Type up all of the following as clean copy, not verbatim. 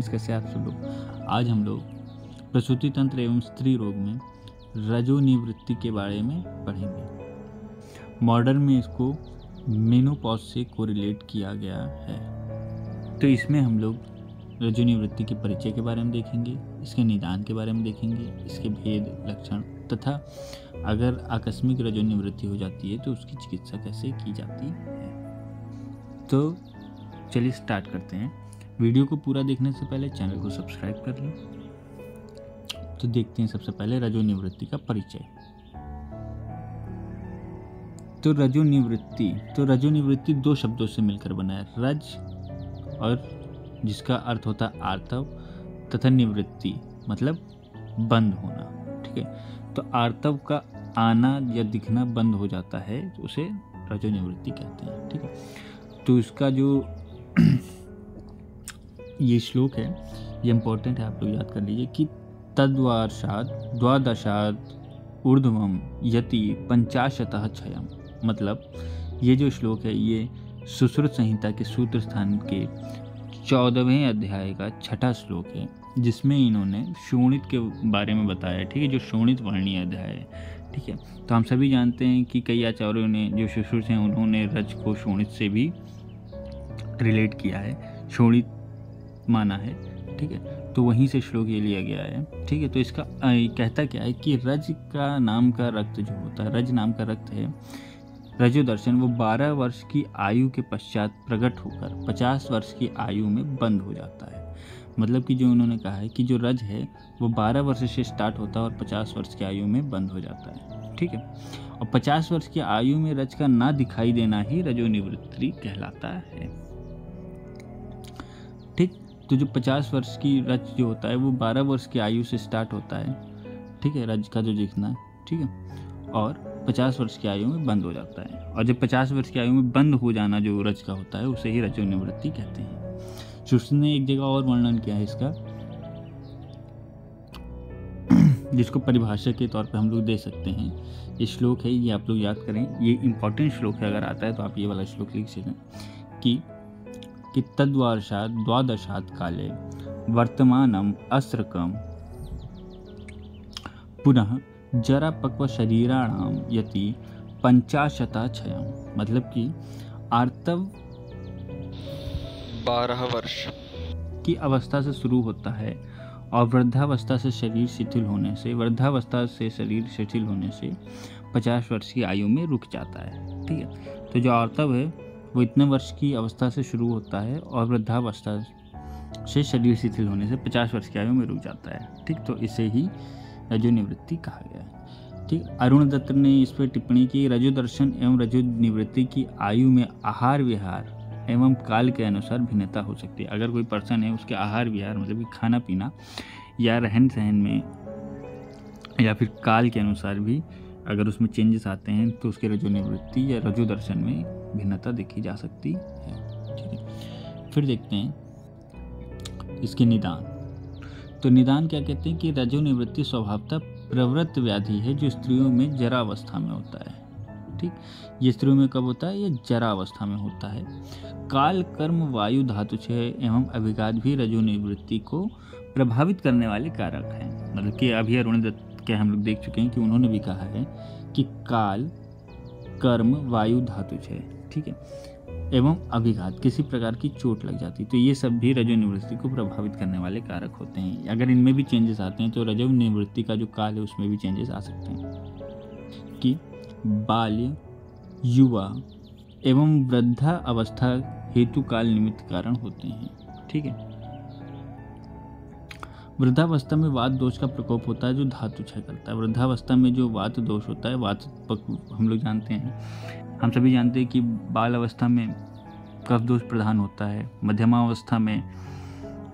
Friends, कैसे आप सब लोग। आज हम लोग प्रसूति तंत्र एवं स्त्री रोग में रजोनिवृत्ति के बारे में पढ़ेंगे। मॉडर्न में इसको मेनोपॉज से कोरिलेट किया गया है। तो इसमें हम लोग रजोनिवृत्ति के परिचय के बारे में देखेंगे, इसके निदान के बारे में देखेंगे, इसके भेद, लक्षण तथा अगर आकस्मिक रजोनिवृत्ति हो जाती है तो उसकी चिकित्सा कैसे की जाती है। तो चलिए स्टार्ट करते हैं। वीडियो को पूरा देखने से पहले चैनल को सब्सक्राइब कर लें। तो देखते हैं सबसे पहले रजोनिवृत्ति का परिचय। तो रजोनिवृत्ति दो शब्दों से मिलकर बना है, रज और जिसका अर्थ होता है आर्तव तथा निवृत्ति मतलब बंद होना। ठीक है, तो आर्तव का आना या दिखना बंद हो जाता है तो उसे रजोनिवृत्ति कहते हैं। ठीक है, तो इसका जो ये श्लोक है ये इम्पोर्टेंट है, आप लोग याद कर लीजिए कि तद्वार्षाद द्वादशाद ऊर्ध्वम यति 50 क्षयम। मतलब ये जो श्लोक है ये सुश्रुत संहिता के सूत्र स्थान के 14वें अध्याय का 6ठा श्लोक है, जिसमें इन्होंने शोणित के बारे में बताया। ठीक है, जो शोणित वर्णीय अध्याय है। ठीक है, तो हम सभी जानते हैं कि कई आचार्यों ने जो सुश्रुत हैं उन्होंने रज को शोणित से भी रिलेट किया है, शोणित माना है। ठीक है, तो वहीं से श्लोक ये लिया गया है। ठीक है, तो इसका कहता क्या है कि रज का नाम का रक्त जो होता है, रज नाम का रक्त है, रजो दर्शन, वो 12 वर्ष की आयु के पश्चात प्रकट होकर 50 वर्ष की आयु में बंद हो जाता है। मतलब कि जो उन्होंने कहा है कि जो रज है वो 12 वर्ष से स्टार्ट होता है और 50 वर्ष की आयु में बंद हो जाता है। ठीक है, और 50 वर्ष की आयु में रज का ना दिखाई देना ही रजोनिवृत्ति कहलाता है। ठीक, तो जो 50 वर्ष की रज जो होता है वो 12 वर्ष की आयु से स्टार्ट होता है। ठीक है, रज का जो दिखना। ठीक है, और 50 वर्ष की आयु में बंद हो जाता है। और जब 50 वर्ष की आयु में बंद हो जाना जो रज का होता है उसे ही रजोनिवृत्ति कहते हैं। सुश्रुत ने एक जगह और वर्णन किया है इसका, जिसको परिभाषा के तौर पे हम लोग दे सकते हैं। ये श्लोक है, ये आप लोग याद करें, ये इंपॉर्टेंट श्लोक है। अगर आता है तो आप ये वाला श्लोक लिख सकें कि तद्वार्षाद द्वादशात काले वर्तमानम अस्त्रकम पुनः जरा पक्व शरीराणाम यति 50 क्षयम। मतलब कि आर्तव 12 वर्ष की अवस्था से शुरू होता है और वृद्धावस्था से शरीर शिथिल होने से 50 वर्ष की आयु में रुक जाता है। ठीक है, तो जो आर्तव है वो इतने वर्ष की अवस्था से शुरू होता है और वृद्धावस्था से शरीर शिथिल होने से 50 वर्ष की आयु में रुक जाता है। ठीक, तो इसे ही रजोनिवृत्ति कहा गया है। ठीक, अरुण दत्त ने इस पर टिप्पणी की, रजो दर्शन एवं रजोनिवृत्ति की आयु में आहार विहार एवं काल के अनुसार भिन्नता हो सकती है। अगर कोई पर्सन है उसके आहार विहार मतलब कि खाना पीना या रहन सहन में या फिर काल के अनुसार भी अगर उसमें चेंजेस आते हैं तो उसके रजोनिवृत्ति या रजो दर्शन में भिन्नता देखी जा सकती है। ठीक है, फिर देखते हैं इसके निदान। तो निदान क्या कहते हैं कि रजोनिवृत्ति स्वभावतः प्रवृत्त व्याधि है जो स्त्रियों में जरा अवस्था में होता है। ठीक, ये स्त्रियों में कब होता है? ये जरा अवस्था में होता है। काल, कर्म, वायु, धातुक्षय एवं अभिघात भी रजोनिवृत्ति को प्रभावित करने वाले कारक हैं। मतलब कि अभी अरुण दत्त के हम लोग देख चुके हैं कि उन्होंने भी कहा है कि काल, कर्म, वायु, धातुक्षय, ठीक है, एवं अभिघात, किसी प्रकार की चोट लग जाती, तो ये सब भी रजोनिवृत्ति को प्रभावित करने वाले कारक होते हैं। अगर इनमें भी चेंजेस आते हैं तो रजोनिवृत्ति का जो काल है उसमें भी चेंजेस आ सकते हैं कि बाल्य, युवा एवं वृद्धा अवस्था हेतु काल निमित्त कारण होते हैं। ठीक है, वृद्धावस्था में वात दोष का प्रकोप होता है जो धातु क्षय करता है। वृद्धावस्था में जो वात दोष होता है, वात हम लोग जानते हैं, हम सभी जानते हैं कि बाल अवस्था में कफ दोष प्रधान होता है, मध्यमावस्था में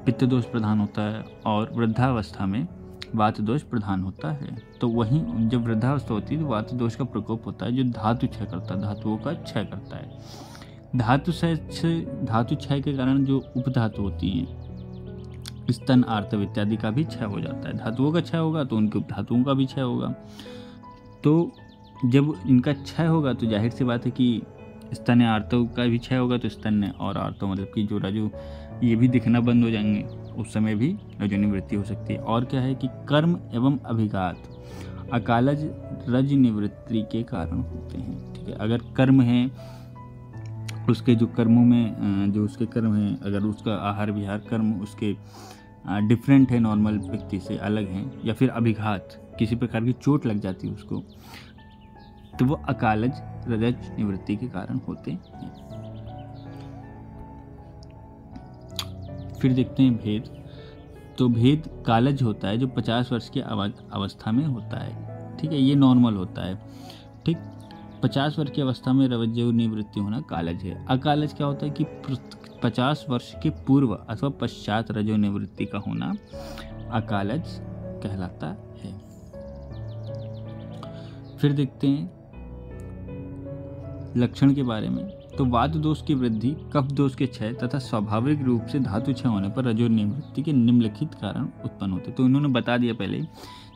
पित्त दोष प्रधान होता है और वृद्धावस्था में वात दोष प्रधान होता है। तो वहीं जब वृद्धावस्था होती है तो वात दोष का प्रकोप होता है जो धातु क्षय करता है, धातुओं का क्षय करता है। धातु क्षय के कारण जो उपधातु होती हैं, स्तन, आर्तव इत्यादि का भी क्षय हो जाता है। धातुओं का क्षय होगा तो उनके उपधातुओं का भी क्षय होगा। तो जब इनका क्षय होगा तो जाहिर सी बात है कि स्तन आर्तव का भी क्षय होगा, तो स्तन और आर्तव मतलब कि जो ये भी दिखना बंद हो जाएंगे, उस समय भी रजोनिवृत्ति हो सकती है। और क्या है कि कर्म एवं अभिघात अकालज रजनिवृत्ति के कारण होते हैं। ठीक है, अगर कर्म है, उसके जो कर्मों में जो उसके कर्म हैं, अगर उसका आहार विहार कर्म उसके डिफरेंट है, नॉर्मल व्यक्ति से अलग हैं, या फिर अभिघात किसी प्रकार की चोट लग जाती है उसको, तो वो अकालज रजत निवृत्ति के कारण होते हैं। फिर देखते हैं भेद। तो भेद कालज होता है जो 50 वर्ष की अवस्था में होता है। ठीक है, ये नॉर्मल होता है। ठीक, 50 वर्ष की अवस्था में रजो निवृत्ति होना कालज है। अकालज क्या होता है कि 50 वर्ष के पूर्व अथवा पश्चात रजो निवृत्ति का होना अकालज कहलाता है। फिर देखते हैं लक्षण के बारे में। तो वात दोष की वृद्धि, कफ दोष के क्षय तथा स्वाभाविक रूप से धातु क्षय होने पर रजो निवृत्ति के निम्नलिखित कारण उत्पन्न होते। तो इन्होंने बता दिया पहले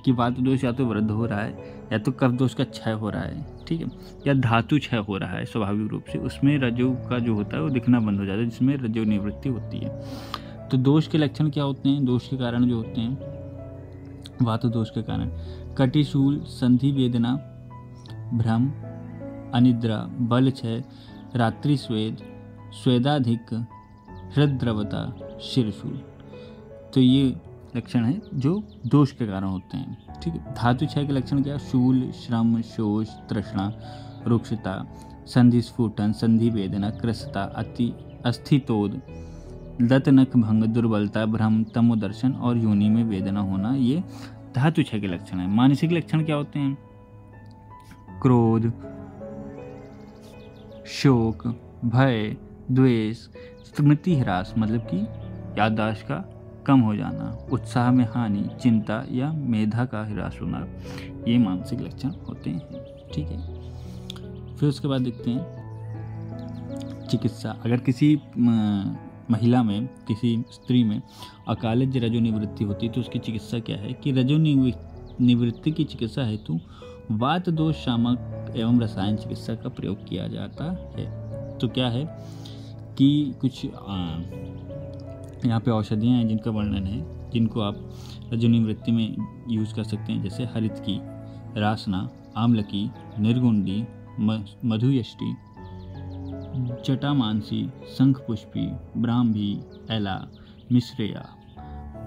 कि वात दोष या तो वृद्ध हो रहा है, या तो कफ दोष का क्षय हो रहा है, ठीक है, या धातु क्षय हो रहा है स्वाभाविक रूप से, उसमें रजो का जो होता है वो दिखना बंद हो जाता है, जिसमें रजो निवृत्ति होती है। तो दोष के लक्षण क्या होते हैं? दोष के कारण जो होते हैं वात दोष के कारण कटिशूल, संधि वेदना, भ्रम, अनिद्रा, बल क्षय, रात्रि स्वेद, स्वेदाधिक, हृद्रवता, शिरशूल। तो ये लक्षण है जो दोष के कारण होते हैं। ठीक है, धातु क्षय के लक्षण क्या? शूल, श्रम, शोष, तृष्णा, रुक्षता, संधि स्फुटन, संधि वेदना, कृशता, अस्थितोद, दतनख भंग, दुर्बलता, भ्रम, तमोदर्शन और योनि में वेदना होना, ये धातु क्षय के लक्षण है। मानसिक लक्षण क्या होते हैं? क्रोध, शोक, भय, द्वेष, स्मृति ह्रास मतलब कि याददाश्त का कम हो जाना, उत्साह में हानि, चिंता या मेधा का ह्रास होना, ये मानसिक लक्षण होते हैं। ठीक है, फिर उसके बाद देखते हैं चिकित्सा। अगर किसी महिला में, किसी स्त्री में अकालज रजो निवृत्ति होती है तो उसकी चिकित्सा क्या है कि रजो निवृत्ति की चिकित्सा हेतु वात दोष शामक एवं रसायन चिकित्सा का प्रयोग किया जाता है। तो क्या है कि कुछ यहाँ पे औषधियाँ हैं जिनका वर्णन है, जिनको आप रजो निवृत्ति में यूज़ कर सकते हैं, जैसे हरितकी, रासना, आमलकी, निर्गुंडी, मधुयष्टि, जटामानसी, शंखपुष्पी, ब्राह्मी, एला, मिश्रेया,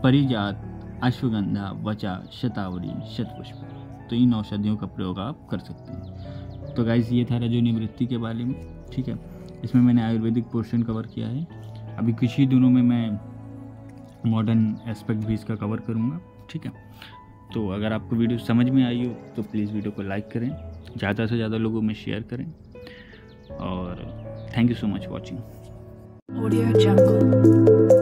परिजात, अश्वगंधा, वचा, शतावरी, शतपुष्प। तो इन औषधियों का प्रयोग आप कर सकते हैं। तो गाइस ये था रजो निवृत्ति के बारे में। ठीक है, इसमें मैंने आयुर्वेदिक पोर्शन कवर किया है। अभी कुछ ही दिनों में मैं मॉडर्न एस्पेक्ट भी इसका कवर करूँगा। ठीक है, तो अगर आपको वीडियो समझ में आई हो तो प्लीज़ वीडियो को लाइक करें, ज़्यादा से ज़्यादा लोगों में शेयर करें, और thank you so much watching. Audio Jungle।